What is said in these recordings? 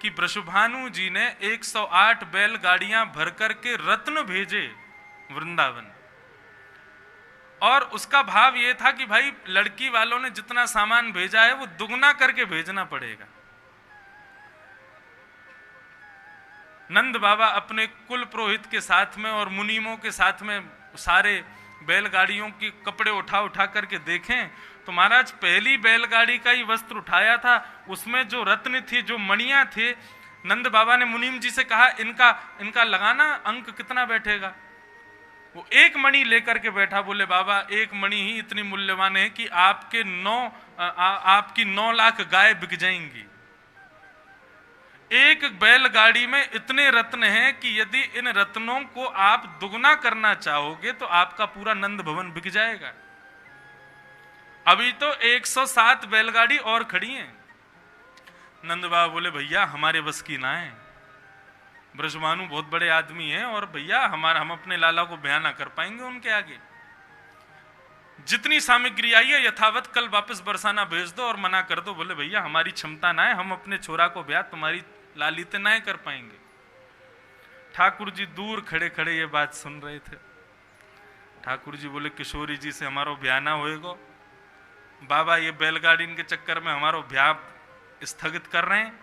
कि वृषभानु जी ने 108 बैलगाड़ियां भर करके रत्न भेजे वृंदावन, और उसका भाव यह था कि भाई लड़की वालों ने जितना सामान भेजा है वो दुगना करके भेजना पड़ेगा। नंद बाबा अपने कुल पुरोहित के साथ में और मुनीमों के साथ में सारे बैलगाड़ियों के कपड़े उठा उठा करके देखें तो महाराज पहली बैलगाड़ी का ही वस्त्र उठाया था, उसमें जो रत्न थे, जो मणियां थे, नंद बाबा ने मुनीम जी से कहा इनका लगाना अंक कितना बैठेगा। वो एक मणि लेकर के बैठा, बोले बाबा एक मणि ही इतनी मूल्यवान है कि आपकी 9 लाख गाय बिक जाएंगी। एक बैलगाड़ी में इतने रत्न हैं कि यदि इन रत्नों को आप दुगना करना चाहोगे तो आपका पूरा नंद भवन बिक जाएगा। अभी तो 107 बैलगाड़ी और खड़ी हैं। नंद बाबा बोले भैया हमारे बस की ना है, ब्रजभानु बहुत बड़े आदमी हैं और भैया हम अपने लाला को बयान ना कर पाएंगे उनके आगे। जितनी सामग्री आई है यथावत कल वापस बरसाना भेज दो और मना कर दो। बोले भैया हमारी क्षमता ना है, हम अपने छोरा को ब्याह तुम्हारी लालिते ना कर पाएंगे। ठाकुर जी दूर खड़े खड़े ये बात सुन रहे थे। ठाकुर जी बोले किशोरी जी से हमारो ब्याह ना होएगा बाबा, ये बैलगाड़ी के चक्कर में हमारो ब्याह स्थगित कर रहे हैं।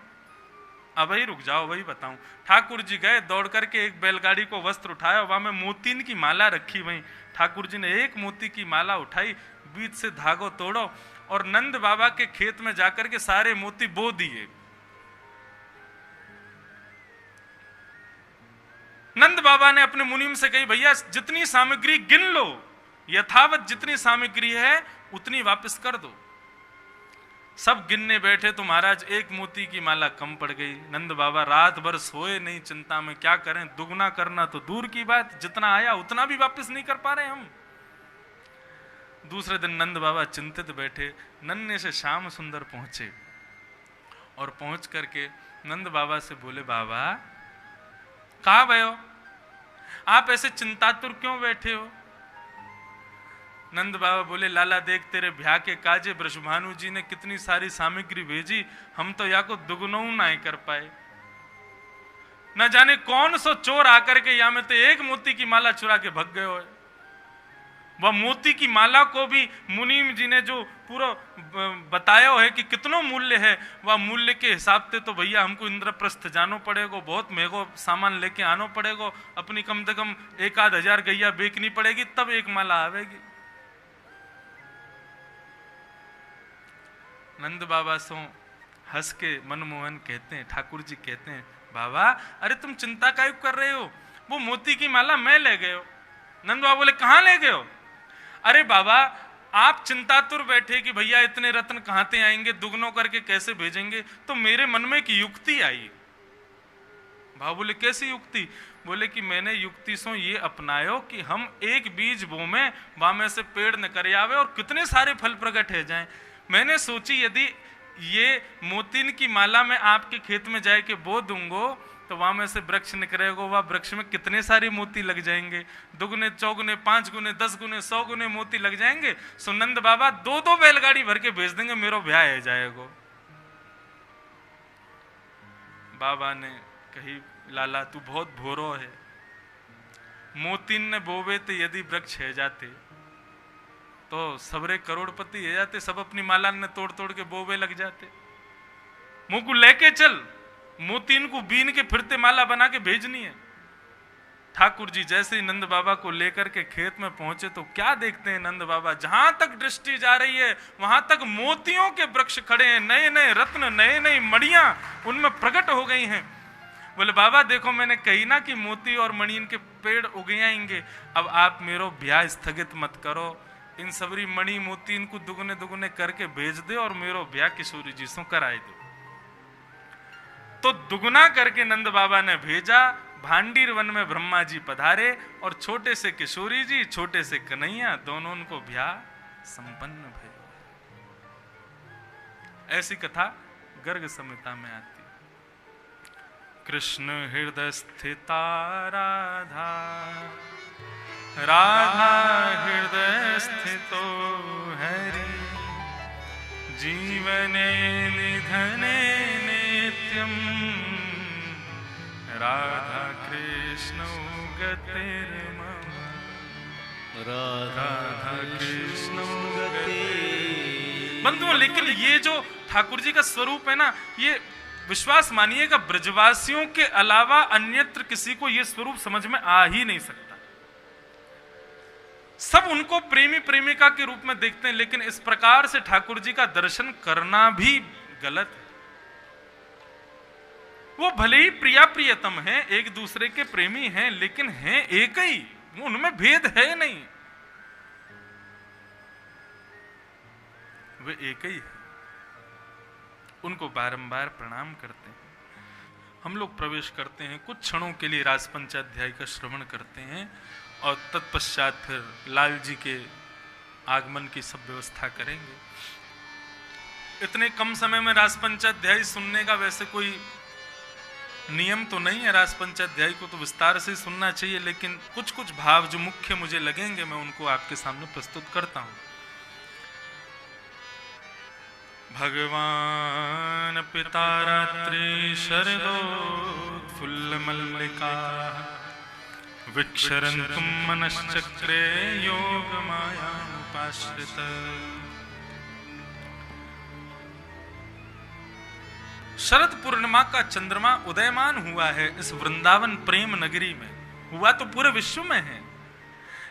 अब ही रुक जाओ वही बताऊं। ठाकुर जी गए दौड़ करके, एक बैलगाड़ी को वस्त्र उठाया, वहां में मोतीन की माला रखी। वहीं ठाकुर जी ने एक मोती की माला उठाई, बीच से धागो तोड़ो और नंद बाबा के खेत में जाकर के सारे मोती बो दिए। नंद बाबा ने अपने मुनीम से कही भैया जितनी सामग्री गिन लो, यथावत जितनी सामग्री है उतनी वापस कर दो। सब गिनने बैठे तो महाराज एक मोती की माला कम पड़ गई। नंद बाबा रात भर सोए नहीं, चिंता में क्या करें, दुगना करना तो दूर की बात, जितना आया उतना भी वापस नहीं कर पा रहे हम। दूसरे दिन नंद बाबा चिंतित बैठे। नन्हे से श्याम सुंदर पहुंचे और पहुंच करके नंद बाबा से बोले बाबा कहाँ भयो, आप ऐसे चिंतातुर क्यों बैठे हो। नंद बाबा बोले लाला देख तेरे ब्याह के काजे वृषभानु जी ने कितनी सारी सामग्री भेजी, हम तो या को दुगनों ना कर पाए। न जाने कौन सो चोर आकर के या में तो एक मोती की माला चुरा के भग गए हो। वह मोती की माला को भी मुनीम जी ने जो पूरा बताया है कि कितनों मूल्य है, वह मूल्य के हिसाब से तो भैया हमको इंद्रप्रस्थ जानो पड़ेगा, बहुत महंगो सामान लेके आनो पड़ेगा, अपनी कम से कम 1-1000 गैया बेचनी पड़ेगी तब एक माला आवेगी। नंद बाबा सो हंस के मनमोहन कहते हैं, ठाकुर जी कहते हैं बाबा अरे तुम चिंता काहे कर रहे हो, वो मोती की माला मैं ले गए हो। नंद बाबा बोले कहां ले गए हो। अरे बाबा आप चिंतातुर बैठे कि भैया इतने रत्न कहां से आएंगे, दुगनों करके कैसे भेजेंगे, तो मेरे मन में एक युक्ति आई। बाबा बोले कैसी युक्ति। बोले कि मैंने युक्ति सो ये अपनायो कि हम एक बीज बो में वहां में से पेड़ न कर आवे और कितने सारे फल प्रकट है जाएं। मैंने सोची यदि ये मोतीन की माला में आपके खेत में जाए के बो दूंगो तो वहां में से वृक्ष निकलेगा, वह वृक्ष में कितने सारे मोती लग जाएंगे, दुगने चौगुने 5 गुने 10 गुने 100 गुने मोती लग जाएंगे। सो नंद बाबा 2-2 बैलगाड़ी भर के भेज देंगे, मेरो ब्याह है जाएगा। बाबा ने कही लाला तू बहुत भोरो है, मोतीन ने बोवे तो यदि वृक्ष है जाते तो सबरे करोड़पति है जाते, सब अपनी माला ने तोड़ तोड़ के बोवे लग जाते। मुंह को लेके चल, मोतीन को बीन के फिरते माला बना के भेजनी है। ठाकुर जी जैसे ही नंद बाबा को लेकर के खेत में पहुंचे तो क्या देखते हैं नंद बाबा, जहां तक दृष्टि जा रही है वहां तक मोतियों के वृक्ष खड़े हैं, नए नए रत्न, नए नई मणियां उनमें प्रकट हो गई हैं। बोले बाबा देखो मैंने कही ना कि मोती और मणि इनके पेड़ उगे आएंगे, अब आप मेरो ब्याह स्थगित मत करो, इन सबरी मणि मोती इनको दुगने दुगने करके भेज दे और मेरो ब्याह किशोरी जी से कराए दो। तो दुगना करके नंद बाबा ने भेजा। भांडीर वन में ब्रह्मा जी पधारे और छोटे से किशोरी जी, छोटे से कन्हैया, दोनों उनको ब्याह संपन्न भय। ऐसी कथा गर्ग संहिता में आती। कृष्ण हृदय स्थिता राधा, राधा हृदय स्थितो हरि, जीवने निधने नित्यम राधा कृष्ण गतिर्मम राधा कृष्ण बंधुओं, लेकिन ये जो ठाकुर जी का स्वरूप है ना, ये विश्वास मानिएगा ब्रजवासियों के अलावा अन्यत्र किसी को ये स्वरूप समझ में आ ही नहीं सकता। सब उनको प्रेमी प्रेमिका के रूप में देखते हैं, लेकिन इस प्रकार से ठाकुर जी का दर्शन करना भी गलत है। वो भले ही प्रिया प्रियतम हैं, एक दूसरे के प्रेमी हैं, लेकिन हैं एक ही, उनमें भेद है नहीं, वे एक ही है। उनको बारंबार प्रणाम करते हैं। हम लोग प्रवेश करते हैं, कुछ क्षणों के लिए रासपंचाध्याय का श्रवण करते हैं और तत्पश्चात फिर लाल जी के आगमन की सब व्यवस्था करेंगे। इतने कम समय में रासपंचाध्याय सुनने का वैसे कोई नियम तो नहीं है, रासपंचाध्याय को तो विस्तार से सुनना चाहिए, लेकिन कुछ कुछ भाव जो मुख्य मुझे लगेंगे मैं उनको आपके सामने प्रस्तुत करता हूं। भगवान पिता रात्रि शरदोत्फुल्ल मल्लिका विक्षरन्तुम मनश्चक्रे योग मायामुपाश्रित। शरद पूर्णिमा का चंद्रमा उदयमान हुआ है इस वृंदावन प्रेम नगरी में। हुआ तो पूरे विश्व में है,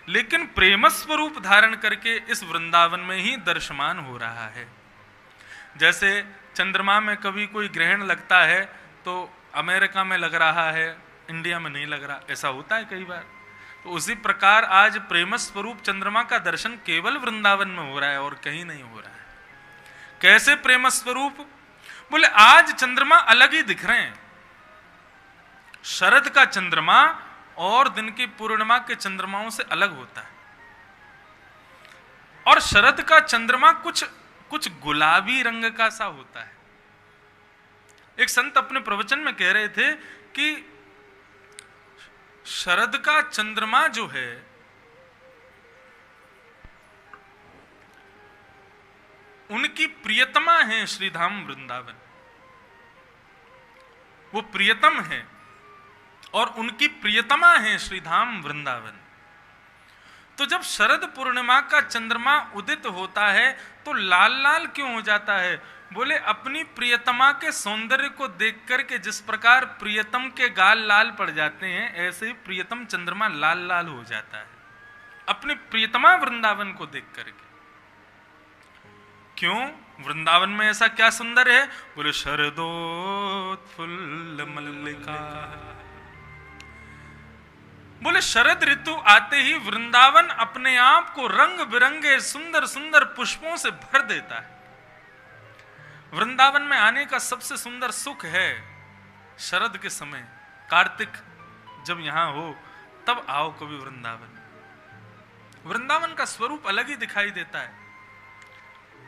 लेकिन प्रेम स्वरूप धारण करके इस वृंदावन में ही दृश्यमान हो रहा है। जैसे चंद्रमा में कभी कोई ग्रहण लगता है तो अमेरिका में लग रहा है, इंडिया में नहीं लग रहा, ऐसा होता है कई बार। तो उसी प्रकार आज प्रेम स्वरूप चंद्रमा का दर्शन केवल वृंदावन में हो रहा है और कहीं नहीं हो रहा है। कैसे प्रेम स्वरूप? बोले आज चंद्रमा अलग ही दिख रहे हैं। शरद का चंद्रमा और दिन की पूर्णिमा के चंद्रमाओं से अलग होता है, और शरद का चंद्रमा कुछ गुलाबी रंग का सा होता है। एक संत अपने प्रवचन में कह रहे थे कि शरद का चंद्रमा जो है उनकी प्रियतमा है श्रीधाम वृंदावन, वो प्रियतम है और उनकी प्रियतमा है श्रीधाम वृंदावन। तो जब शरद पूर्णिमा का चंद्रमा उदित होता है तो लाल लाल क्यों हो जाता है? बोले अपनी प्रियतमा के सौंदर्य को देख करके जिस प्रकार प्रियतम के गाल लाल पड़ जाते हैं, ऐसे ही प्रियतम चंद्रमा लाल लाल हो जाता है अपनी प्रियतमा वृंदावन को देख करके। क्यों? वृंदावन में ऐसा क्या सुंदर है? बोले शरदोत्फुल्ल मल्लिका। बोले शरद ऋतु आते ही वृंदावन अपने आप को रंग बिरंगे सुंदर सुंदर पुष्पों से भर देता है। वृंदावन में आने का सबसे सुंदर सुख है शरद के समय, कार्तिक जब यहां हो तब आओ कभी वृंदावन। वृंदावन का स्वरूप अलग ही दिखाई देता है।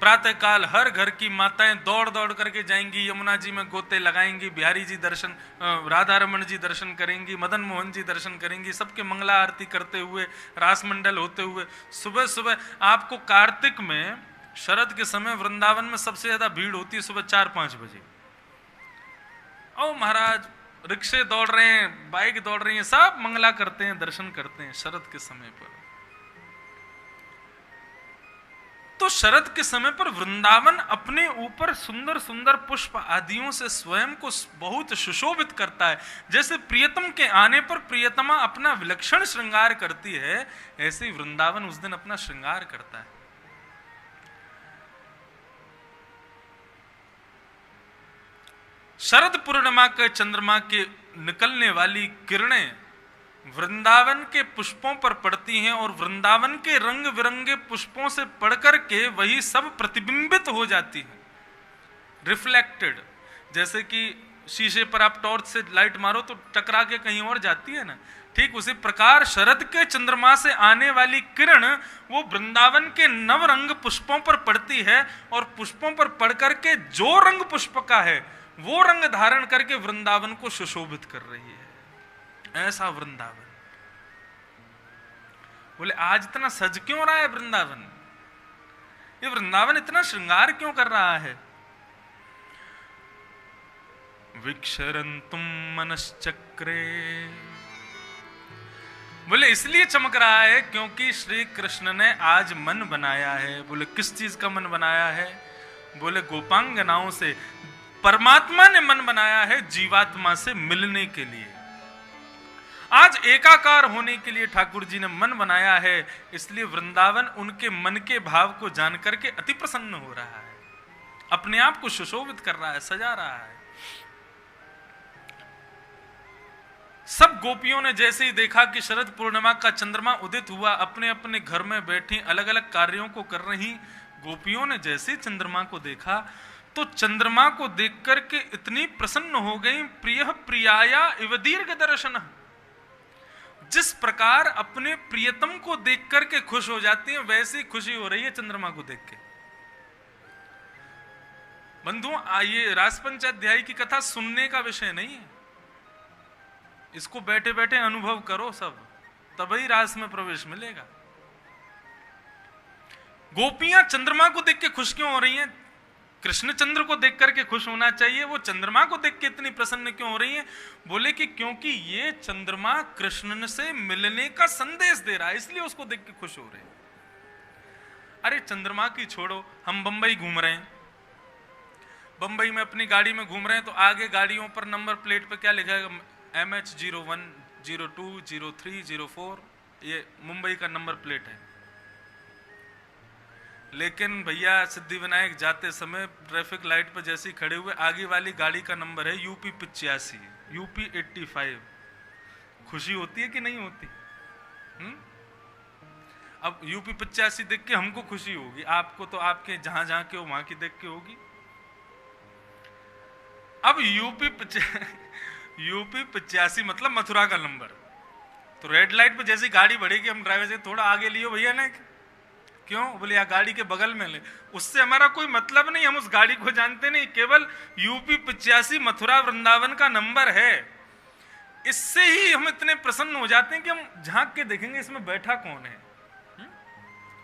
प्रातः काल हर घर की माताएं दौड़ दौड़ करके जाएंगी, यमुना जी में गोते लगाएंगी, बिहारी जी दर्शन, राधा रमन जी दर्शन करेंगी, मदन मोहन जी दर्शन करेंगी, सबके मंगला आरती करते हुए, रास मंडल होते हुए। सुबह सुबह आपको कार्तिक में शरद के समय वृंदावन में सबसे ज्यादा भीड़ होती है सुबह 4-5 बजे। ओ महाराज, रिक्शे दौड़ रहे हैं, बाइक दौड़ रही है, सब मंगला करते हैं, दर्शन करते हैं शरद के समय पर। तो शरद के समय पर वृंदावन अपने ऊपर सुंदर सुंदर पुष्प आदियों से स्वयं को बहुत सुशोभित करता है। जैसे प्रियतम के आने पर प्रियतमा अपना विलक्षण श्रृंगार करती है, ऐसे ही वृंदावन उस दिन अपना श्रृंगार करता है। शरद पूर्णिमा के चंद्रमा के निकलने वाली किरणें वृंदावन के पुष्पों पर पड़ती हैं और वृंदावन के रंग बिरंगे पुष्पों से पड़कर के वही सब प्रतिबिंबित हो जाती हैं, रिफ्लेक्टेड। जैसे कि शीशे पर आप टॉर्च से लाइट मारो तो टकरा के कहीं और जाती है ना, ठीक उसी प्रकार शरद के चंद्रमा से आने वाली किरण वो वृंदावन के नव रंग पुष्पों पर पड़ती है और पुष्पों पर पड़कर के जो रंग पुष्प का है वो रंग धारण करके वृंदावन को सुशोभित कर रही है। ऐसा वृंदावन। बोले आज इतना सज क्यों रहा है वृंदावन? ये वृंदावन इतना श्रृंगार क्यों कर रहा है? विक्षरन्तुम मनश्चक्रे। बोले इसलिए चमक रहा है क्योंकि श्री कृष्ण ने आज मन बनाया है। बोले किस चीज का मन बनाया है? बोले गोपांगनाओं से। परमात्मा ने मन बनाया है जीवात्मा से मिलने के लिए, आज एकाकार होने के लिए ठाकुर जी ने मन बनाया है। इसलिए वृंदावन उनके मन के भाव को जान करके अति प्रसन्न हो रहा है, अपने आप को सुशोभित कर रहा है, सजा रहा है। सब गोपियों ने जैसे ही देखा कि शरद पूर्णिमा का चंद्रमा उदित हुआ, अपने अपने घर में बैठी अलग अलग कार्यों को कर रही गोपियों ने जैसे ही चंद्रमा को देखा तो चंद्रमा को देख करके इतनी प्रसन्न हो गई। प्रिय प्रियाया इव दीर्घ दर्शन। जिस प्रकार अपने प्रियतम को देख करके खुश हो जाती हैं, वैसी खुशी हो रही है चंद्रमा को देख के। बंधुओं, ये रासपंचाध्यायी की कथा सुनने का विषय नहीं है, इसको बैठे बैठे अनुभव करो सब, तभी रास में प्रवेश मिलेगा। गोपियां चंद्रमा को देख के खुश क्यों हो रही हैं? कृष्ण चंद्र को देख करके खुश होना चाहिए, वो चंद्रमा को देख के इतनी प्रसन्न क्यों हो रही हैं? बोले कि क्योंकि ये चंद्रमा कृष्ण से मिलने का संदेश दे रहा है, इसलिए उसको देख के खुश हो रहे हैं। अरे चंद्रमा की छोड़ो, हम बंबई घूम रहे हैं, बंबई में अपनी गाड़ी में घूम रहे हैं, तो आगे गाड़ियों पर नंबर प्लेट पे क्या लिखा है? MH 01, 02, 03, 04, ये मुंबई का नंबर प्लेट है। लेकिन भैया सिद्धि विनायक जाते समय ट्रैफिक लाइट पर जैसे ही खड़े हुए, आगे वाली गाड़ी का नंबर है UP 85, UP 85। खुशी होती है कि नहीं होती? अब UP 85 देख के हमको खुशी होगी, आपको तो आपके जहां जहां के हो वहां की देख के होगी। अब UP 85 मतलब मथुरा का नंबर, तो रेड लाइट पे जैसी गाड़ी बढ़ेगी, हम ड्राइवर से थोड़ा आगे लियो भैया ना, क्यों? बोले या गाड़ी के बगल में ले, उससे हमारा कोई मतलब नहीं, हम उस गाड़ी को जानते नहीं, केवल UP 85 मथुरा वृंदावन का नंबर है। इससे ही हम इतने प्रसन्न हो जाते हैं कि हम झांक के देखेंगे इसमें बैठा कौन है।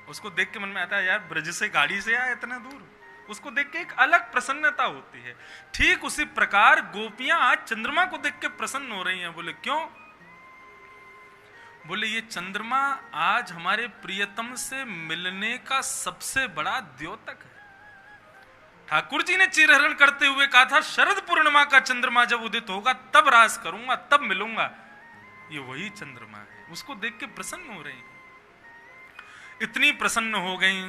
उसको देख के मन में आता है यार ब्रज से गाड़ी से आया इतना दूर, उसको देख के एक अलग प्रसन्नता होती है। ठीक उसी प्रकार गोपियां आज चंद्रमा को देख के प्रसन्न हो रही हैं। बोले क्यों? बोले ये चंद्रमा आज हमारे प्रियतम से मिलने का सबसे बड़ा द्योतक है। ठाकुर जी ने चिरहरण करते हुए कहा था शरद पूर्णिमा का चंद्रमा जब उदित होगा तब रास करूंगा, तब मिलूंगा। ये वही चंद्रमा है, उसको देख के प्रसन्न हो रही हैं। इतनी प्रसन्न हो गई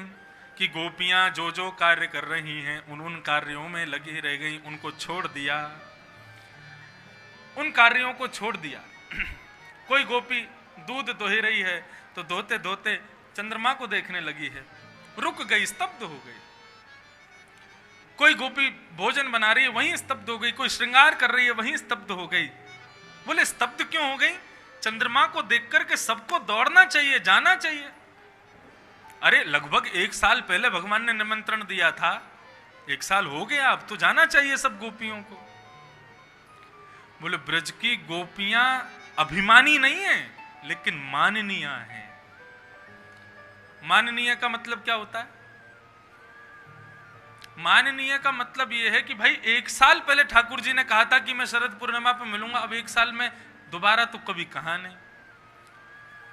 कि गोपियां जो जो कार्य कर रही हैं उन कार्यों में लगी रह गई, उनको छोड़ दिया, उन कार्यों को छोड़ दिया। कोई गोपी दूध दोह रही है तो धोते धोते चंद्रमा को देखने लगी है, रुक गई, स्तब्ध हो गई। कोई गोपी भोजन बना रही है वहीं स्तब्ध हो गई, कोई श्रृंगार कर रही है वहीं स्तब्ध हो गई। बोले स्तब्ध क्यों हो गई? चंद्रमा को देख करके सबको दौड़ना चाहिए, जाना चाहिए। अरे लगभग 1 साल पहले भगवान ने निमंत्रण दिया था, 1 साल हो गया, अब तो जाना चाहिए सब गोपियों को। बोले ब्रज की गोपियां अभिमानी नहीं है लेकिन माननीय है। माननीय का मतलब क्या होता है? माननीय का मतलब यह है कि भाई 1 साल पहले ठाकुर जी ने कहा था कि मैं शरद पूर्णिमा पर मिलूंगा, अब 1 साल में दोबारा तो कभी कहा नहीं,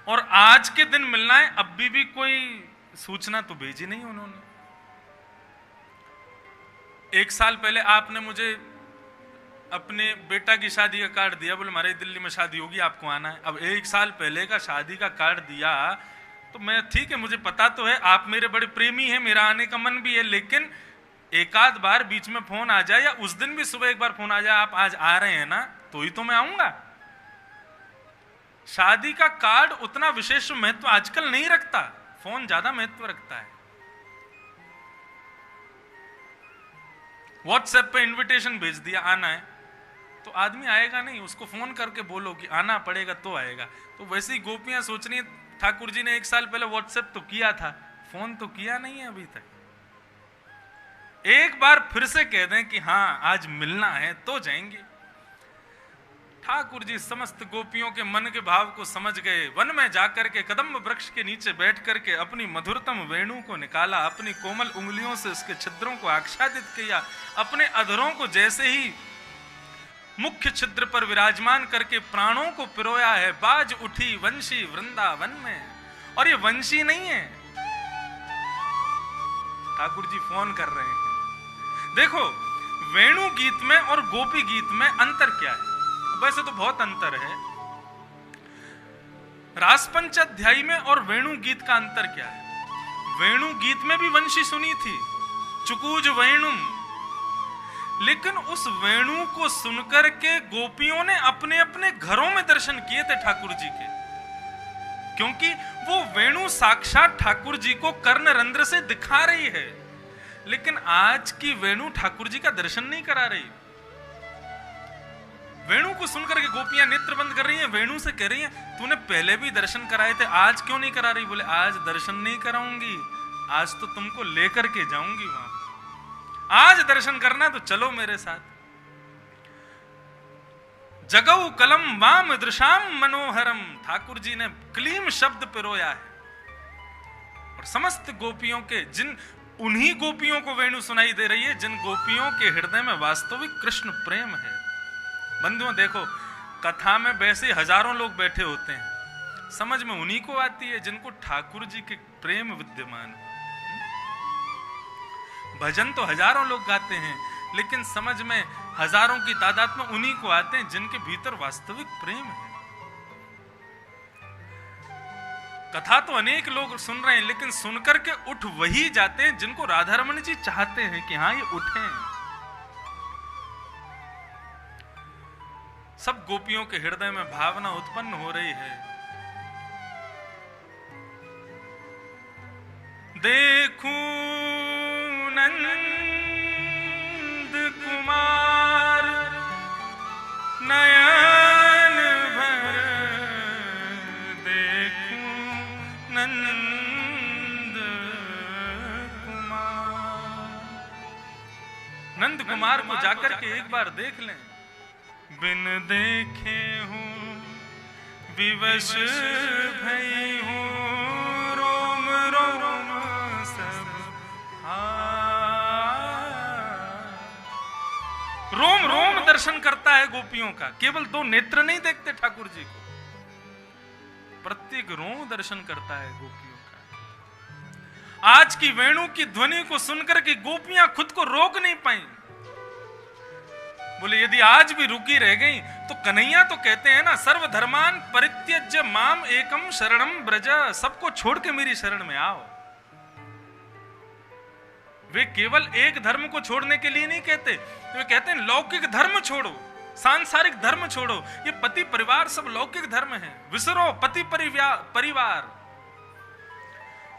और आज के दिन मिलना है, अब भी कोई सूचना तो भेजी नहीं उन्होंने। 1 साल पहले आपने मुझे अपने बेटा की शादी का कार्ड दिया, बोले हमारे दिल्ली में शादी होगी आपको आना है। अब 1 साल पहले का शादी का कार्ड दिया तो मैं, ठीक है मुझे पता तो है आप मेरे बड़े प्रेमी हैं, मेरा आने का मन भी है, लेकिन एक आध बार बीच में फोन आ जाए या उस दिन भी सुबह एक बार फोन आ जाए आप आज आ रहे हैं ना, तो ही तो मैं आऊंगा। शादी का कार्ड उतना विशेष महत्व आजकल नहीं रखता, फोन ज्यादा महत्व रखता है। व्हाट्सएप पे इनविटेशन भेज दिया आना है तो आदमी आएगा नहीं, उसको फोन करके बोलो कि आना पड़ेगा तो आएगा। तो वैसे ही गोपियां सोच रही हैं ठाकुर जी ने 1 साल पहले व्हाट्सएप तो किया था, फोन तो किया नहीं है अभी तक। एक बार फिर से कह दें कि हाँ आज मिलना है तो जाएंगे। ठाकुर जी समस्त गोपियों के मन के भाव को समझ गए। वन में जाकर के कदम्ब वृक्ष के नीचे बैठ करके अपनी मधुरतम वेणु को निकाला, अपनी कोमल उंगलियों से उसके छिद्रों को आच्छादित किया, अपने अधरों को जैसे ही मुख्य छिद्र पर विराजमान करके प्राणों को पिरोया है। बाज उठी वंशी वृंदावन में। और ये वंशी नहीं है, ठाकुर जी फोन कर रहे हैं। देखो, वेणु गीत में और गोपी गीत में अंतर क्या है? वैसे तो बहुत अंतर है। रासपंचाध्यायी में और वेणु गीत का अंतर क्या है? वेणु गीत में भी वंशी सुनी थी, चुकूज वेणुम, लेकिन उस वेणु को सुनकर के गोपियों ने अपने अपने घरों में दर्शन किए थे ठाकुर जी के, क्योंकि वो वेणु साक्षात ठाकुर जी को कर्ण रंध्र से दिखा रही है। लेकिन आज की वेणु ठाकुर जी का दर्शन नहीं करा रही। वेणु को सुनकर के गोपियां नेत्र बंद कर रही हैं, वेणु से कह रही हैं तूने पहले भी दर्शन कराए थे, आज क्यों नहीं करा रही? बोले आज दर्शन नहीं कराऊंगी, आज तो तुमको लेकर के जाऊंगी वहां। आज दर्शन करना तो चलो मेरे साथ। जगऊ कलम वाम दृशाम मनोहरम, ठाकुर जी ने क्लीम शब्द पिरोया है। और समस्त गोपियों के, उन्हीं गोपियों को वेणु सुनाई दे रही है जिन गोपियों के हृदय में वास्तविक कृष्ण प्रेम है। बंधुओं देखो, कथा में वैसे हजारों लोग बैठे होते हैं, समझ में उन्हीं को आती है जिनको ठाकुर जी के प्रेम विद्यमान है। भजन तो हजारों लोग गाते हैं, लेकिन समझ में हजारों की तादाद में उन्हीं को आते हैं जिनके भीतर वास्तविक प्रेम है। कथा तो अनेक लोग सुन रहे हैं, लेकिन सुनकर के उठ वही जाते हैं जिनको राधा रमन जी चाहते हैं कि हाँ ये उठें। सब गोपियों के हृदय में भावना उत्पन्न हो रही है। देखूं नंद कुमार नयन भर, देखूं नंद कुमार को जाकर के एक बार देख लें। बिन देखे हूं विवश भई हूं, रोम रोम सब रोम रोम दर्शन करता है गोपियों का। केवल दो नेत्र नहीं देखते ठाकुर जी को, प्रत्येक रोम दर्शन करता है गोपियों का। आज की वेणु की ध्वनि को सुनकर के गोपियां खुद को रोक नहीं पाई। बोले यदि आज भी रुकी रह गई तो कन्हैया तो कहते हैं ना, सर्वधर्मान परित्यज्य माम एकम शरणम ब्रज, सबको छोड़ के मेरी शरण में आओ। वे केवल एक धर्म को छोड़ने के लिए नहीं कहते, वे कहते हैं लौकिक धर्म छोड़ो, सांसारिक धर्म छोड़ो, ये पति परिवार सब लौकिक धर्म है, विसरो पति परिवार।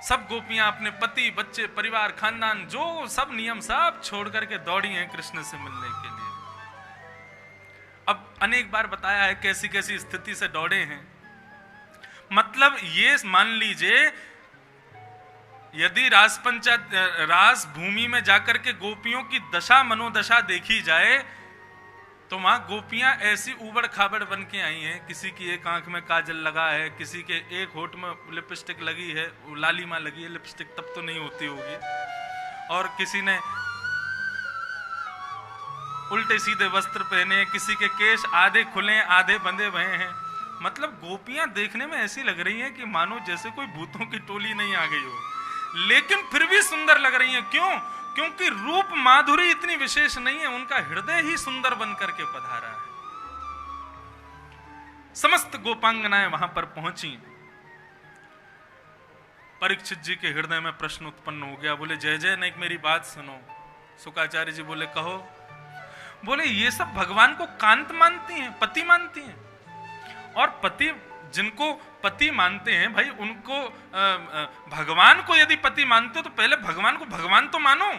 सब गोपियां अपने पति बच्चे परिवार खानदान जो सब नियम सब छोड़ करके दौड़ी हैं कृष्ण से मिलने के लिए। अब अनेक बार बताया है कैसी कैसी स्थिति से दौड़े हैं। मतलब ये मान लीजिए यदि रास भूमि में जाकर के गोपियों की दशा मनोदशा देखी जाए तो वहां गोपियां ऐसी उबड़ खाबड़ बन के आई हैं। किसी की एक आंख में काजल लगा है, किसी के एक होठ में लिपस्टिक लगी है, लालिमा लगी है, लिपस्टिक तब तो नहीं होती होगी, और किसी ने उल्टे सीधे वस्त्र पहने, किसी के केश आधे खुले आधे बंधे हुए हैं। मतलब गोपियां देखने में ऐसी लग रही हैं कि मानो जैसे कोई भूतों की टोली नहीं आ गई हो, लेकिन फिर भी सुंदर लग रही हैं। क्यों? क्योंकि रूप माधुरी इतनी विशेष नहीं है, उनका हृदय ही सुंदर बनकर के पधारा है। समस्त गोपांगनाएं वहां पर पहुंची। परीक्षित जी के हृदय में प्रश्न उत्पन्न हो गया। बोले जय जय, नहीं मेरी बात सुनो। शुकाचार्य जी बोले कहो। बोले ये सब भगवान को कांत मानती हैं, पति मानती हैं, और पति जिनको पति मानते हैं भाई उनको भगवान को यदि पति मानते हो तो पहले भगवान को भगवान तो मानो।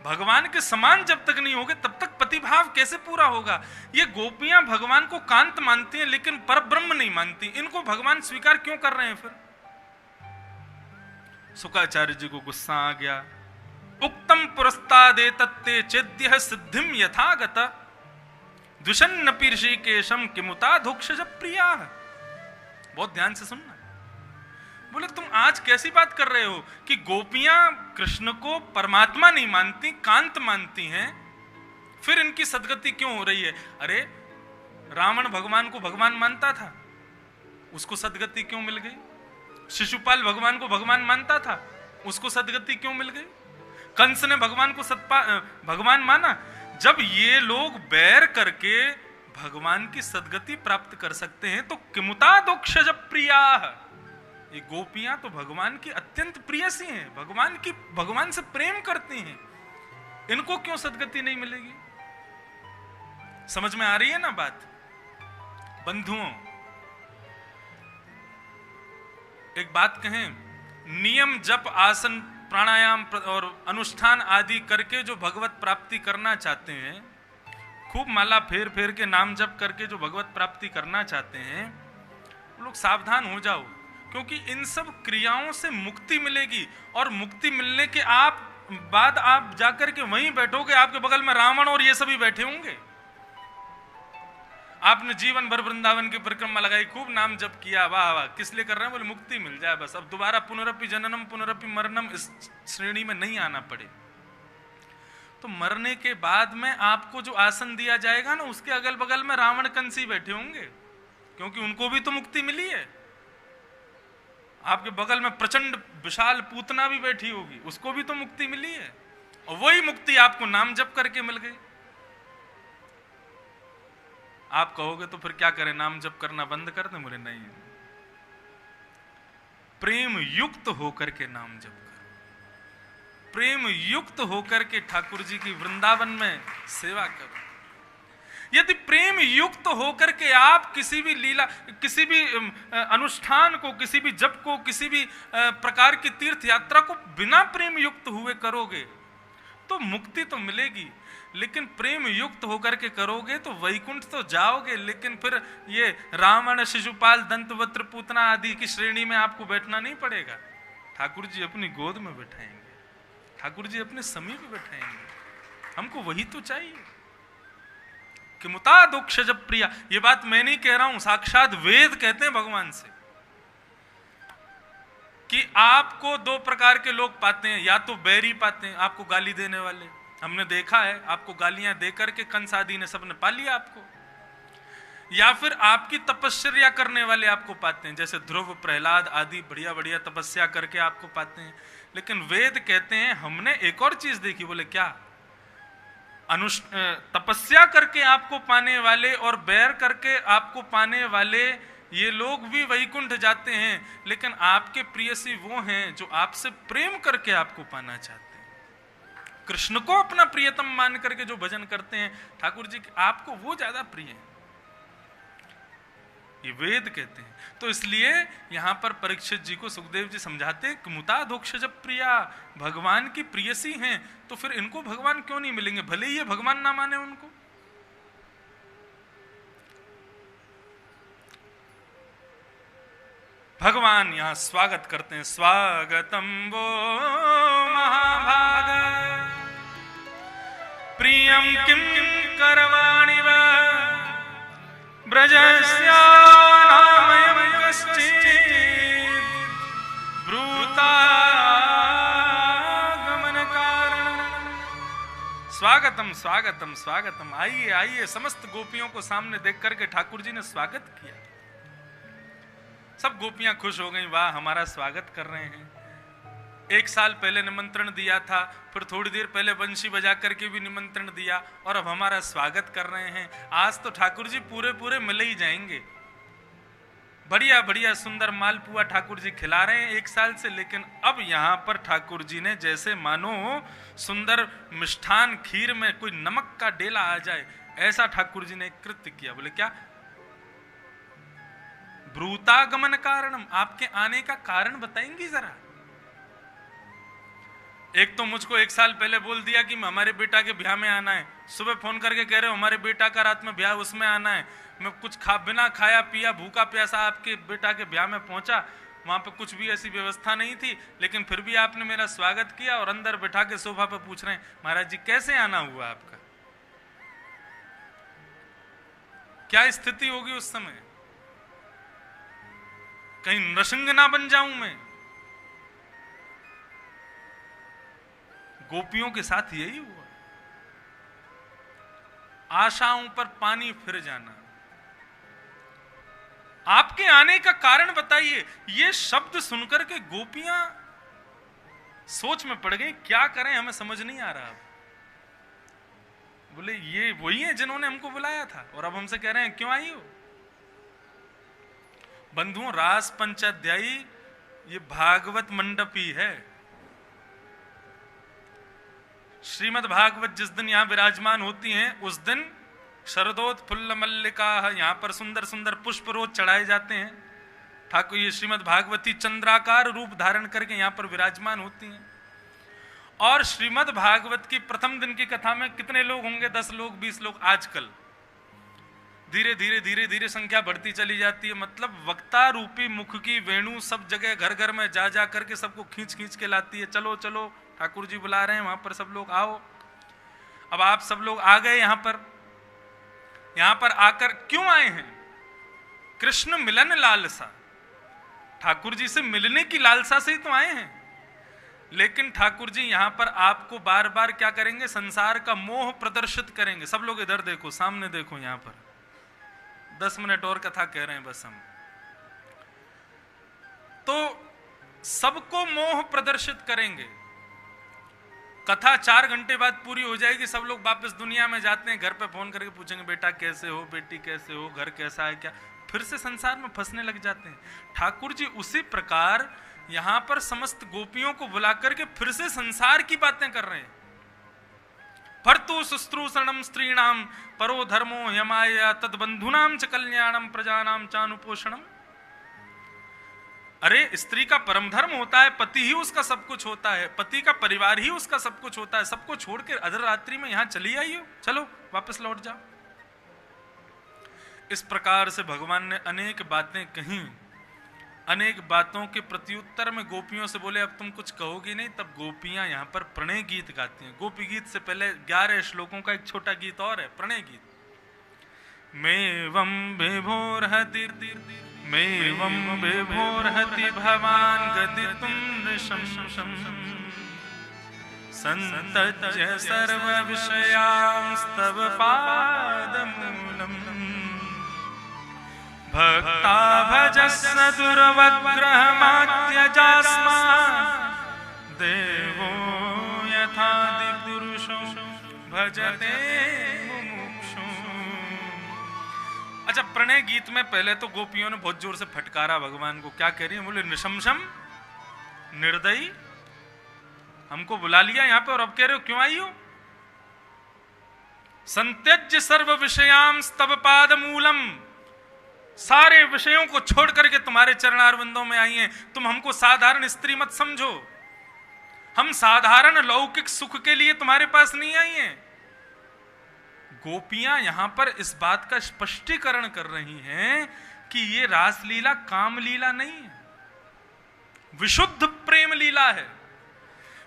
भगवान के समान जब तक नहीं होगे तब तक पति भाव कैसे पूरा होगा। ये गोपियां भगवान को कांत मानती हैं लेकिन परब्रह्म नहीं मानती, इनको भगवान स्वीकार क्यों कर रहे हैं फिर? शुकाचार्य जी को गुस्सा आ गया। उक्तम पुरस्तादे तत्ते चेद्य सिद्धिम यथागत दुषन्न ऋषिकेशम किमुता धुक्षज प्रिया। बहुत ध्यान से सुनना। बोले तुम आज कैसी बात कर रहे हो कि गोपियां कृष्ण को परमात्मा नहीं मानती, कांत मानती हैं, फिर इनकी सदगति क्यों हो रही है? अरे रावण भगवान को भगवान मानता था, उसको सदगति क्यों मिल गई? शिशुपाल भगवान को भगवान मानता था, उसको सदगति क्यों मिल गई? कंस ने भगवान को भगवान माना। जब ये लोग बैर करके भगवान की सदगति प्राप्त कर सकते हैं तो किमुता दोक्षज प्रिया, ये गोपियां तो भगवान की अत्यंत प्रियसी हैं, भगवान से प्रेम करती हैं, इनको क्यों सदगति नहीं मिलेगी? समझ में आ रही है ना बात? बंधुओं, एक बात कहें, नियम जप आसन प्राणायाम और अनुष्ठान आदि करके जो भगवत प्राप्ति करना चाहते हैं, खूब माला फेर फेर के नाम जप करके जो भगवत प्राप्ति करना चाहते हैं, लोग सावधान हो जाओ, क्योंकि इन सब क्रियाओं से मुक्ति मिलेगी। और मुक्ति मिलने के बाद आप जाकर के वहीं बैठोगे, आपके बगल में रावण और ये सभी बैठे होंगे। आपने जीवन भर वृंदावन की परिक्रमा लगाई, खूब नाम जप किया, वाह वाह, किस लिए कर रहे हैं? बोले मुक्ति मिल जाए बस, अब दोबारा पुनरपि जननम पुनरपि मरणम इस श्रेणी में नहीं आना पड़े। तो मरने के बाद में आपको जो आसन दिया जाएगा ना, उसके अगल बगल में रावण कंसी बैठे होंगे, क्योंकि उनको भी तो मुक्ति मिली है। आपके बगल में प्रचंड विशाल पूतना भी बैठी होगी, उसको भी तो मुक्ति मिली है, और वही मुक्ति आपको नाम जप करके मिल गई। आप कहोगे तो फिर क्या करें, नाम जप करना बंद कर दें? बोले नहीं, प्रेम युक्त होकर के नाम जप करो, प्रेम युक्त होकर के ठाकुर जी की वृंदावन में सेवा करो। यदि प्रेम युक्त होकर के आप किसी भी लीला, किसी भी अनुष्ठान को, किसी भी जप को, किसी भी प्रकार की तीर्थ यात्रा को बिना प्रेम युक्त हुए करोगे तो मुक्ति तो मिलेगी, लेकिन प्रेम युक्त होकर के करोगे तो वैकुंठ तो जाओगे, लेकिन फिर ये रावण, शिशुपाल, दंतवक्त्र, पूतना आदि की श्रेणी में आपको बैठना नहीं पड़ेगा। ठाकुर जी अपनी गोद में बैठाएंगे, ठाकुर जी अपने समीप बैठाएंगे। हमको वही तो चाहिए। किमुता दोक्षज प्रिया, ये बात मैं नहीं कह रहा हूं, साक्षात वेद कहते हैं भगवान से कि आपको दो प्रकार के लोग पाते हैं, या तो बैरी पाते हैं, आपको गाली देने वाले, हमने देखा है, आपको गालियां देकर के कंस आदि ने सबने पा लिया आपको, या फिर आपकी तपस्या करने वाले आपको पाते हैं, जैसे ध्रुव, प्रहलाद आदि बढ़िया बढ़िया तपस्या करके आपको पाते हैं। लेकिन वेद कहते हैं हमने एक और चीज देखी। बोले क्या? तपस्या करके आपको पाने वाले और बैर करके आपको पाने वाले ये लोग भी वैकुंठ जाते हैं, लेकिन आपके प्रियसी वो हैं जो आपसे प्रेम करके आपको पाना चाहते हैं। कृष्ण को अपना प्रियतम मान करके जो भजन करते हैं ठाकुर जी, आपको वो ज्यादा प्रिय है, ये वेद कहते हैं। तो इसलिए यहां पर परीक्षित जी को सुखदेव जी समझाते हैं कि मुता दोक्षज प्रिया, भगवान की प्रियसी हैं, तो फिर इनको भगवान क्यों नहीं मिलेंगे? भले ही ये भगवान ना माने उनको। भगवान यहां स्वागत करते हैं, स्वागतम वो महाभाग प्रियम किम करवाणि वा ब्रजस्या नामयं कश्चित् ब्रूतागमन कारणम्। स्वागतम स्वागतम स्वागतम, आइए आइए। समस्त गोपियों को सामने देख करके ठाकुर जी ने स्वागत किया। सब गोपियां खुश हो गईं, वाह हमारा स्वागत कर रहे हैं। एक साल पहले निमंत्रण दिया था, फिर थोड़ी देर पहले बंशी बजा करके भी निमंत्रण दिया, और अब हमारा स्वागत कर रहे हैं। आज तो ठाकुर जी पूरे पूरे मिले ही जाएंगे। बढ़िया बढ़िया सुंदर मालपुआ ठाकुर जी खिला रहे हैं एक साल से, लेकिन अब यहाँ पर ठाकुर जी ने जैसे मानो सुंदर मिष्ठान खीर में कोई नमक का डेला आ जाए, ऐसा ठाकुर जी ने कृत्य किया। बोले क्या? ब्रूतागमन कारणम, आपके आने का कारण बताएंगी जरा। एक तो मुझको एक साल पहले बोल दिया कि हमारे बेटा के ब्याह में आना है, सुबह फोन करके कह रहे हो हमारे बेटा का रात में ब्याह, उसमें आना है। मैं कुछ बिना खाया पिया भूखा प्यासा आपके बेटा के ब्याह में पहुंचा, वहां पे कुछ भी ऐसी व्यवस्था नहीं थी, लेकिन फिर भी आपने मेरा स्वागत किया, और अंदर बैठा के सोफा पे पूछ रहे हैं महाराज जी कैसे आना हुआ आपका? क्या स्थिति होगी उस समय? कहीं नृसिंह ना बन जाऊं मैं। गोपियों के साथ यही हुआ। आशाओं पर पानी फिर जाना। आपके आने का कारण बताइए। ये शब्द सुनकर के गोपियां सोच में पड़ गई, क्या करें हमें समझ नहीं आ रहा। बोले ये वही है जिन्होंने हमको बुलाया था और अब हमसे कह रहे हैं क्यों आई हो। बंधुओं, रास पंचाध्यायी ये भागवत मंडपी है। श्रीमद् भागवत जिस दिन यहां विराजमान होती हैं उस दिन शरदोत्फुल्ल मल्लिका, यहां पर सुंदर सुंदर पुष्प रोज चढ़ाए जाते हैं। ठाकुर ये श्रीमद् भागवती चंद्राकार रूप धारण करके यहां पर विराजमान होती हैं। और श्रीमद् भागवत की प्रथम दिन की कथा में कितने लोग होंगे? 10 लोग, 20 लोग। आजकल धीरे धीरे धीरे धीरे संख्या बढ़ती चली जाती है। मतलब वक्ता रूपी मुख की वेणु सब जगह घर घर में जा जा करके सबको खींच खींच के लाती है। चलो चलो ठाकुर जी बुला रहे हैं, वहां पर सब लोग आओ। अब आप सब लोग आ गए यहां पर आकर क्यों आए हैं? कृष्ण मिलन लालसा, ठाकुर जी से मिलने की लालसा से ही तो आए हैं। लेकिन ठाकुर जी यहां पर आपको बार बार क्या करेंगे? संसार का मोह प्रदर्शित करेंगे। सब लोग इधर देखो, सामने देखो, यहां पर 10 मिनट और कथा कह रहे हैं बस हम। तो सबको मोह प्रदर्शित करेंगे। कथा 4 घंटे बाद पूरी हो जाएगी, सब लोग वापस दुनिया में जाते हैं। घर पे फोन करके पूछेंगे बेटा कैसे हो, बेटी कैसे हो, घर कैसा है, क्या, फिर से संसार में फंसने लग जाते हैं। ठाकुर जी उसी प्रकार यहां पर समस्त गोपियों को बुलाकर के फिर से संसार की बातें कर रहे हैं। भर्तु शुश्रूषणम स्त्रीणाम परो धर्मो यमाया तद बंधुनाम च कल्याणम प्रजानाम चानुपोषणम। अरे स्त्री का परम धर्म होता है, पति ही उसका सब कुछ होता है, पति का परिवार ही उसका सब कुछ होता है। सबको छोड़ के अर्धरात्रि में यहां चली आई हो, चलो वापस लौट जाओ। इस प्रकार से भगवान ने अनेक बातें कही। अनेक बातों के प्रत्युत्तर में गोपियों से बोले अब तुम कुछ कहोगी नहीं। तब गोपियां यहाँ पर प्रणय गीत गाती हैं। गोपी गीत से पहले 11 श्लोकों का एक छोटा गीत और है, प्रणय गीत। मेवं विभोरहति मेवं विभोरहति भवान गदितुं नृशंसं संतज्य सर्व विषयांस्तव पादमूलम् भक्ता भजस्व दुर्वग्रहमात्यजास्मात् देवो यथादिपुरुषो भजते मुमुक्षु। अच्छा, प्रणय गीत में पहले तो गोपियों ने बहुत जोर से फटकारा भगवान को। क्या कह रही है? बोले निशंसम, निर्दयी, हमको बुला लिया यहाँ पे और अब कह रहे हो क्यों आई हो? संत्यज्य सर्व विषयांस्तव पादमूलम, सारे विषयों को छोड़ करके तुम्हारे चरणारविंदों में आई हैं। तुम हमको साधारण स्त्री मत समझो, हम साधारण लौकिक सुख के लिए तुम्हारे पास नहीं आई हैं। गोपियां यहां पर इस बात का स्पष्टीकरण कर रही हैं कि ये रासलीला काम लीला नहीं है, विशुद्ध प्रेम लीला है।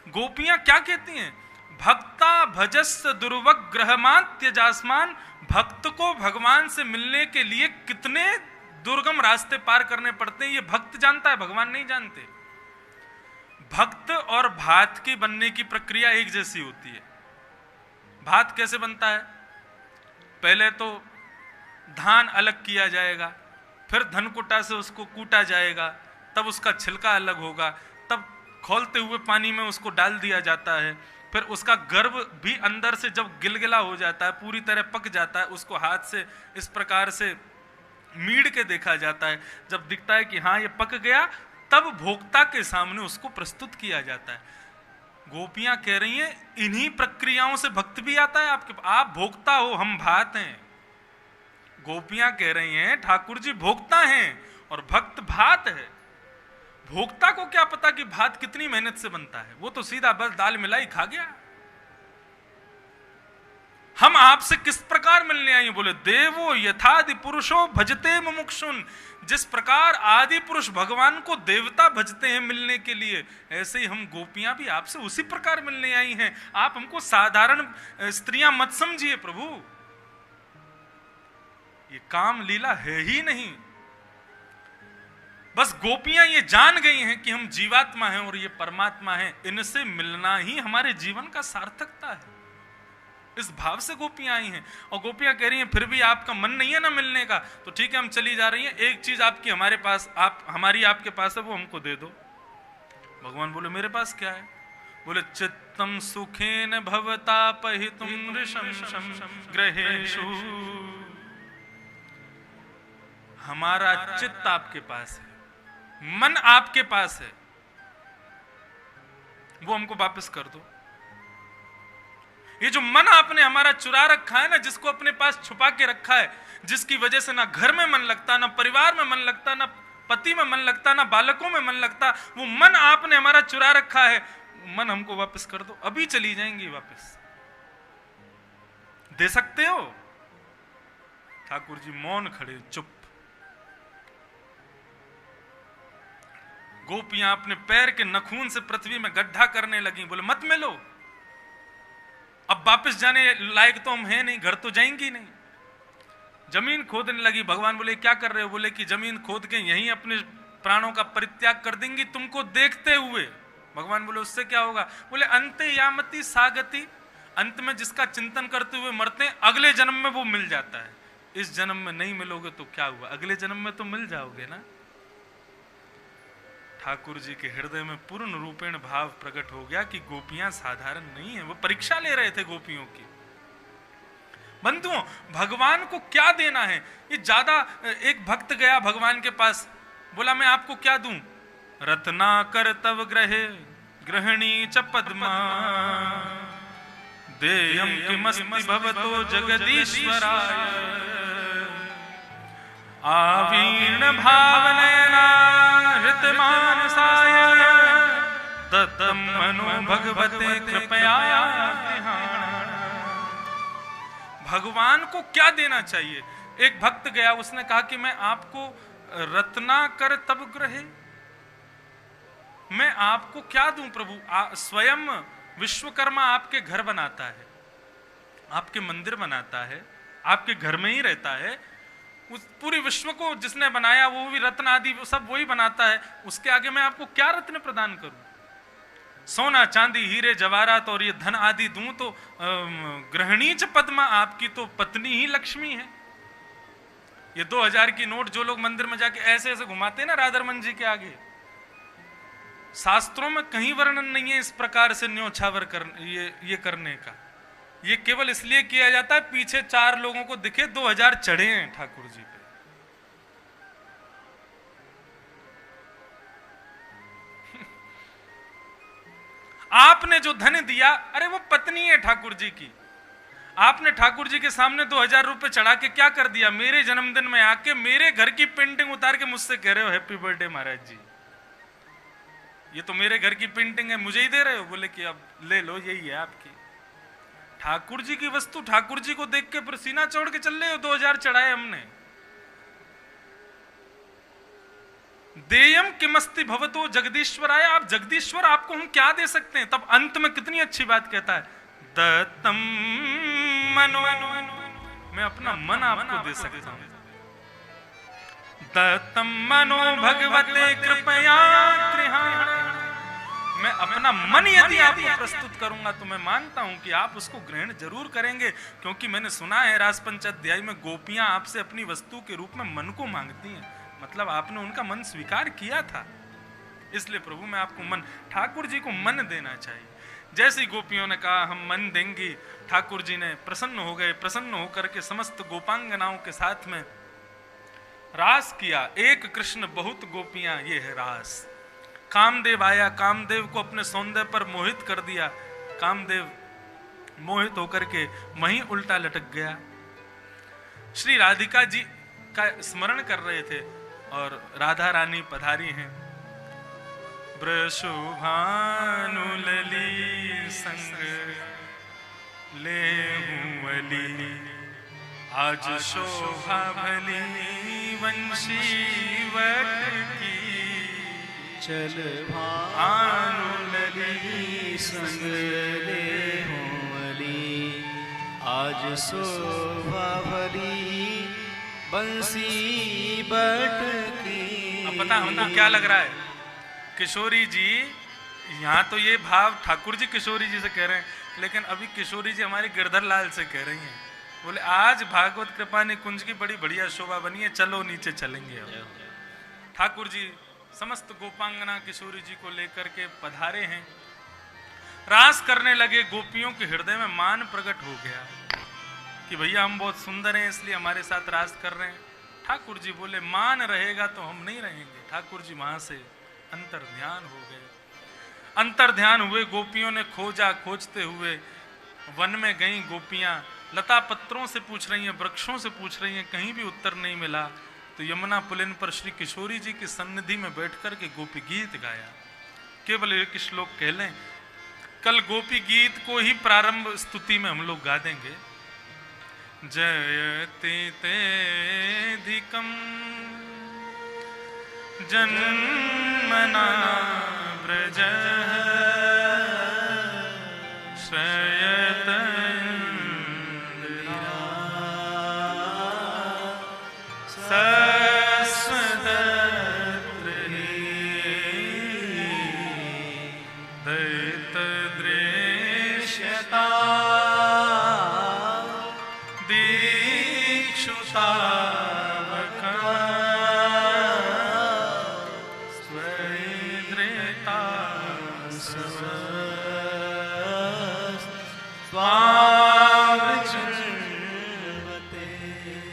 गोपियां क्या कहती हैं? भक्ता भजस्स दुर्वग्रहमात्यजास्मान, भक्त को भगवान से मिलने के लिए कितने दुर्गम रास्ते पार करने पड़ते हैं ये भक्त जानता है, भगवान नहीं जानते। भक्त और भात की बनने की प्रक्रिया एक जैसी होती है। भात कैसे बनता है? पहले तो धान अलग किया जाएगा, फिर धनकुटा से उसको कूटा जाएगा, तब उसका छिलका अलग होगा, तब खौलते हुए पानी में उसको डाल दिया जाता है, फिर उसका गर्भ भी अंदर से जब गिलगिला हो जाता है, पूरी तरह पक जाता है, उसको हाथ से इस प्रकार से मीड़ के देखा जाता है। जब दिखता है कि हाँ ये पक गया, तब भोक्ता के सामने उसको प्रस्तुत किया जाता है। गोपियां कह रही हैं इन्हीं प्रक्रियाओं से भक्त भी आता है आपके। आप भोक्ता हो, हम भात हैं। गोपियां कह रही हैं ठाकुर जी भोक्ता हैं और भक्त भात है। भोक्ता को क्या पता कि भात कितनी मेहनत से बनता है, वो तो सीधा बस दाल मिलाई खा गया। हम आपसे किस प्रकार मिलने आई? बोले देवो यथादि पुरुषो भजते मुमुक्षुन, जिस प्रकार आदि पुरुष भगवान को देवता भजते हैं मिलने के लिए, ऐसे ही हम गोपियां भी आपसे उसी प्रकार मिलने आई हैं। आप हमको साधारण स्त्रियां मत समझिए प्रभु, ये काम लीला है ही नहीं। बस गोपियां ये जान गई हैं कि हम जीवात्मा हैं और ये परमात्मा हैं, इनसे मिलना ही हमारे जीवन का सार्थकता है। इस भाव से गोपियां आई हैं। और गोपियां कह रही हैं फिर भी आपका मन नहीं है ना मिलने का, तो ठीक है हम चली जा रही हैं, एक चीज आपकी हमारे पास, आप हमारी आपके पास है, वो हमको दे दो। भगवान बोले मेरे पास क्या है? बोले चित्तम सुखेन भवतापहितुम ऋषम ग्रहेषु, हमारा चित्त आपके पास है, मन आपके पास है, वो हमको वापस कर दो। ये जो मन आपने हमारा चुरा रखा है ना, जिसको अपने पास छुपा के रखा है, जिसकी वजह से ना घर में मन लगता, ना परिवार में मन लगता, ना पति में मन लगता, ना बालकों में मन लगता, वो मन आपने हमारा चुरा रखा है, मन हमको वापस कर दो। अभी चली जाएंगी वापस, दे सकते हो? ठाकुर जी मौन खड़े, चुप। गोपियां अपने पैर के नखून से पृथ्वी में गड्ढा करने लगी, बोले मत मिलो, अब वापस जाने लायक तो हम हैं नहीं, घर तो जाएंगी नहीं। जमीन खोदने लगी। भगवान बोले क्या कर रहे हो? बोले कि जमीन खोद के यहीं अपने प्राणों का परित्याग कर देंगी तुमको देखते हुए। भगवान बोले उससे क्या होगा? बोले अंते यामति सागति, अंत में जिसका चिंतन करते हुए मरते हैं अगले जन्म में वो मिल जाता है। इस जन्म में नहीं मिलोगे तो क्या हुआ, अगले जन्म में तो मिल जाओगे ना। ठाकुर जी के हृदय में पूर्ण रूपेण भाव प्रकट हो गया कि गोपियां साधारण नहीं है, वो परीक्षा ले रहे थे गोपियों की। बंधुओं, भगवान को क्या देना है? ये ज्यादा, एक भक्त गया भगवान के पास, बोला मैं आपको क्या दूं? रत्नाकर तव ग्रहे गृहिणी च पद्मा देयम किमस्ति भवतो जगदीश्वराय आवीर्ण भावनैना हृतमानसाय तत्तम मनो भगवते कृपया। भगवान को क्या देना चाहिए? एक भक्त गया, उसने कहा कि मैं आपको रत्नाकर तब ग्रहे, मैं आपको क्या दूं प्रभु? स्वयं विश्वकर्मा आपके घर बनाता है, आपके मंदिर बनाता है, आपके घर में ही रहता है, उस पूरी विश्व को जिसने बनाया वो भी रत्न आदि सब वही बनाता है, उसके आगे मैं आपको क्या रत्न प्रदान करूं? सोना चांदी हीरे जवाहरात और ये धन आदि दूं तो गृहिणी च पद्मा, आपकी तो पत्नी ही लक्ष्मी है। ये 2000 की नोट जो लोग मंदिर में जाके ऐसे ऐसे घुमाते हैं ना राधारमन जी के आगे, शास्त्रों में कहीं वर्णन नहीं है इस प्रकार से न्योछावर ये करने का। ये केवल इसलिए किया जाता है पीछे 4 लोगों को दिखे 2000 चढ़े हैं ठाकुर जी पे। आपने जो धन दिया, अरे वो पत्नी है ठाकुर जी की, आपने ठाकुर जी के सामने 2000 रुपए चढ़ा के क्या कर दिया? मेरे जन्मदिन में आके मेरे घर की पेंटिंग उतार के मुझसे कह रहे हो हैप्पी बर्थडे महाराज जी, ये तो मेरे घर की पेंटिंग है, मुझे ही दे रहे हो? बोले कि अब ले लो, यही है आपकी। ठाकुर जी की वस्तु, ठाकुर जी को देख के सीना चढ़ के चल रहे हो, 2000 चढ़ाए हमने। देयम किमस्ति भवतो जगदीश्वराय, आप जगदीश्वर, आपको हम क्या दे सकते हैं? तब अंत में कितनी अच्छी बात कहता है, दत्तम मनो, मैं अपना मन आपको दे सकता हूं। दत्तम मनो भगवते कृपया गृहाण, मैं अपना मन यदि आपको प्रस्तुत करूंगा तो मैं मानता हूं कि आप उसको ग्रहण जरूर करेंगे, क्योंकि मैंने सुना है रासपंच अध्याय में गोपियां आपसे अपनी वस्तु के रूप में मन को मांगती हैं, मतलब आपने उनका मन स्वीकार किया था, इसलिए प्रभु मैं आपको मन, ठाकुर जी को मन देना चाहिए। जैसी गोपियों ने कहा हम मन देंगी, ठाकुर जी ने प्रसन्न हो गए, प्रसन्न होकर के समस्त गोपांगनाओं के साथ में रास किया। एक कृष्ण बहुत गोपियां, ये है रास। कामदेव आया, कामदेव को अपने सौंदर्य पर मोहित कर दिया, कामदेव मोहित होकर के वहीं उल्टा लटक गया। श्री राधिका जी का स्मरण कर रहे थे और राधा रानी पधारी हैं। वृषभानु लली संग लेहूं अली, आज शोभा भली वंशी वट की, चल भानु लली संग लेहूं अली, आज शोभा भली बंसी बट की। अब पता हमको क्या लग रहा है, किशोरी जी, यहाँ तो ये भाव ठाकुर जी किशोरी जी से कह रहे हैं लेकिन अभी किशोरी जी हमारी गिरधर लाल से कह रही हैं, बोले आज भागवत कृपा निकुंज की बड़ी बढ़िया शोभा बनी है, चलो नीचे चलेंगे। अब ठाकुर जी समस्त गोपांगना किशोरी जी को लेकर के पधारे हैं, रास करने लगे। गोपियों के हृदय में मान प्रकट हो गया कि भैया हम बहुत सुंदर हैं इसलिए हमारे साथ रास कर रहे हैं। ठाकुर जी बोले मान रहेगा तो हम नहीं रहेंगे। ठाकुर जी वहां से अंतर ध्यान हो गए, अंतर ध्यान हुए। गोपियों ने खोजा, खोजते हुए वन में गई गोपियां, लता पत्रों से पूछ रही हैं, वृक्षों से पूछ रही हैं, कहीं भी उत्तर नहीं मिला। तो यमुना पुलिन पर श्री किशोरी जी की सन्निधि में बैठकर के गोपी गीत गाया। केवल एक श्लोक कह लें, कल गोपी गीत को ही प्रारंभ स्तुति में हम लोग गा देंगे। जयते तेधिकं जन्मना व्रज श्रयत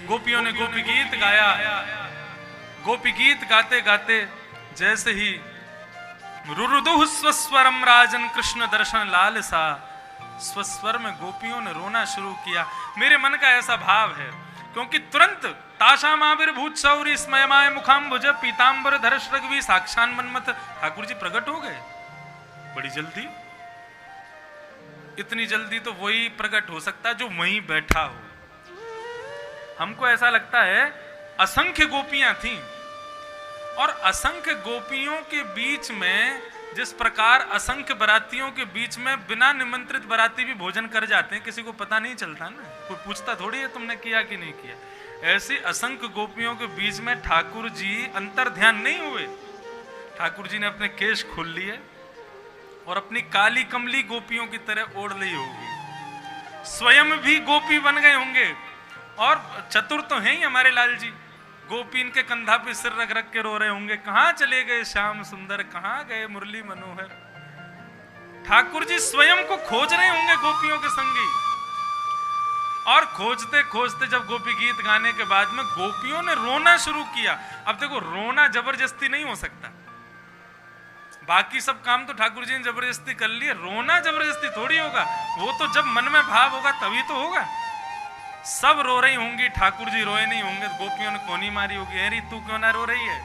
गोपियों ने गोपी गीत गाया। गोपी गीत गाते गाते जैसे ही रुरुदुः स्वस्वरम राजन कृष्ण दर्शन लालसा, स्वस्वर में गोपियों ने रोना शुरू किया। मेरे मन का ऐसा भाव है क्योंकि तुरंत ताशा माविर्भूत शौरी स्मयमाय मुखाम्बुज पीतांबर धरश रघुवी साक्षान मन्मथ ठाकुर जी प्रकट हो गए। बड़ी जल्दी, इतनी जल्दी तो वही प्रकट हो सकता है जो वहीं बैठा हो। हमको ऐसा लगता है असंख्य गोपियां थीं और असंख्य गोपियों के बीच में जिस प्रकार असंख्य बरातियों के बीच में बिना निमंत्रित बराती भी भोजन कर जाते हैं, किसी को पता नहीं चलता ना, कोई पूछता थोड़ी है तुमने किया कि नहीं किया। ऐसी असंख्य गोपियों के बीच में ठाकुर जी अंतर ध्यान नहीं हुए। ठाकुर जी ने अपने केश खोल लिए और अपनी काली कमली गोपियों की तरह ओढ़ ली होगी। स्वयं भी गोपी बन गए होंगे और चतुर तो हैं ही हमारे लाल जी। गोपी इनके कंधा पे सिर रख रख के रो रहे होंगे, कहां चले गए श्याम सुंदर, कहां गए मुरली मनोहर। ठाकुर जी स्वयं को खोज रहे होंगे गोपियों के संगी। और खोजते खोजते जब गोपी गीत गाने के बाद में गोपियों ने रोना शुरू किया। अब देखो, रोना जबरदस्ती नहीं हो सकता। बाकी सब काम तो ठाकुर जी ने जबरदस्ती कर लिए, रोना जबरदस्ती थोड़ी होगा। वो तो जब मन में भाव होगा तभी तो होगा। सब रो रही होंगी, ठाकुर जी रोए नहीं होंगे। गोपियों ने कोनी मारी होगी, अरे तू क्यों ना रो रही है।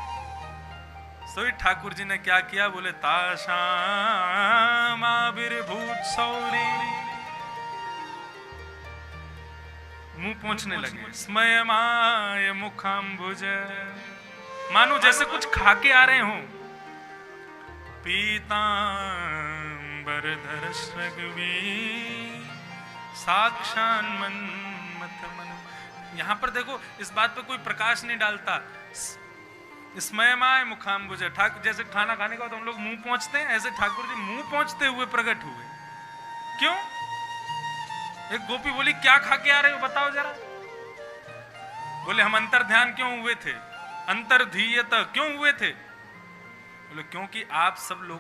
सोई ठाकुर जी ने क्या किया, बोले ताशाम आविर्भूत शौरी, मुंह पोंछने लगे। स्मयमाय मुखाम्बुज, मानो जैसे कुछ खा के आ रहे हों। पीतांबर धरश रघुवी साक्षान मन्मथ मन। यहां पर देखो, इस बात पे कोई प्रकाश नहीं डालता। स्मयमाय मुखाम्बुज, ठाकुर जैसे खाना खाने के बाद हम लोग मुंह पहुंचते हैं, ऐसे ठाकुर जी मुंह पहुंचते हुए प्रकट हुए। क्यों? एक गोपी बोली, क्या खा के आ रहे हो बताओ जरा। बोले हम अंतर ध्यान क्यों हुए थे, अंतर्धीयत क्यों हुए थे। बोले क्योंकि आप सब लोगों